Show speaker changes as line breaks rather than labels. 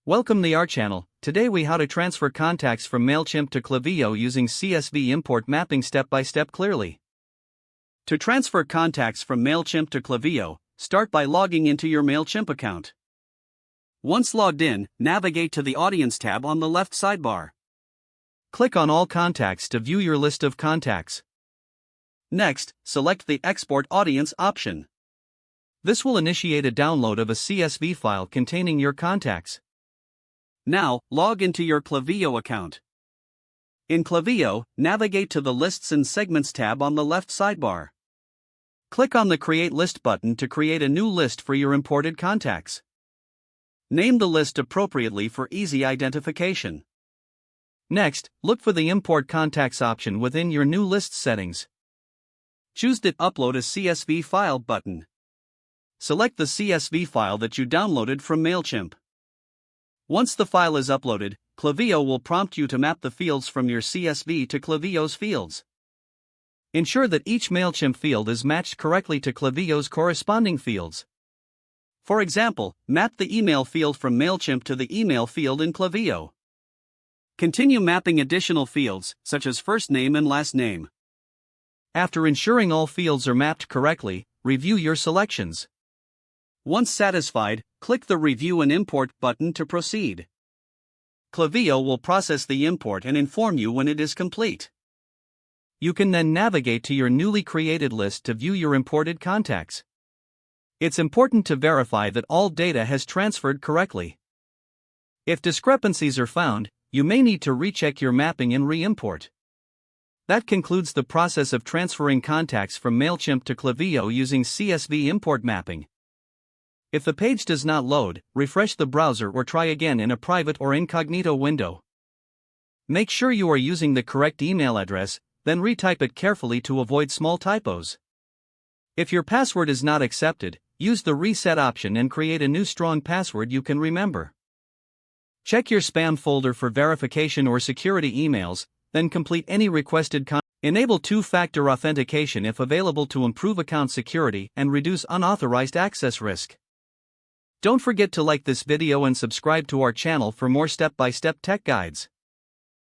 Welcome to our channel. Today we how to transfer contacts from Mailchimp to Klaviyo using CSV import mapping step by step clearly. To transfer contacts from Mailchimp to Klaviyo, start by logging into your Mailchimp account. Once logged in, navigate to the Audience tab on the left sidebar. Click on All Contacts to view your list of contacts. Next, select the Export Audience option. This will initiate a download of a CSV file containing your contacts. Now, log into your Klaviyo account. In Klaviyo, navigate to the Lists and Segments tab on the left sidebar. Click on the Create List button to create a new list for your imported contacts. Name the list appropriately for easy identification. Next, look for the Import Contacts option within your new list settings. Choose the Upload a CSV file button. Select the CSV file that you downloaded from Mailchimp. Once the file is uploaded, Klaviyo will prompt you to map the fields from your CSV to Klaviyo's fields. Ensure that each Mailchimp field is matched correctly to Klaviyo's corresponding fields. For example, map the email field from Mailchimp to the email field in Klaviyo. Continue mapping additional fields, such as first name and last name. After ensuring all fields are mapped correctly, review your selections. Once satisfied, click the Review and Import button to proceed. Klaviyo will process the import and inform you when it is complete. You can then navigate to your newly created list to view your imported contacts. It's important to verify that all data has transferred correctly. If discrepancies are found, you may need to recheck your mapping and re-import. That concludes the process of transferring contacts from Mailchimp to Klaviyo using CSV import mapping. If the page does not load, refresh the browser or try again in a private or incognito window. Make sure you are using the correct email address, then retype it carefully to avoid small typos. If your password is not accepted, use the reset option and create a new strong password you can remember. Check your spam folder for verification or security emails, then complete any requested content. Enable two-factor authentication if available to improve account security and reduce unauthorized access risk. Don't forget to like this video and subscribe to our channel for more step-by-step tech guides.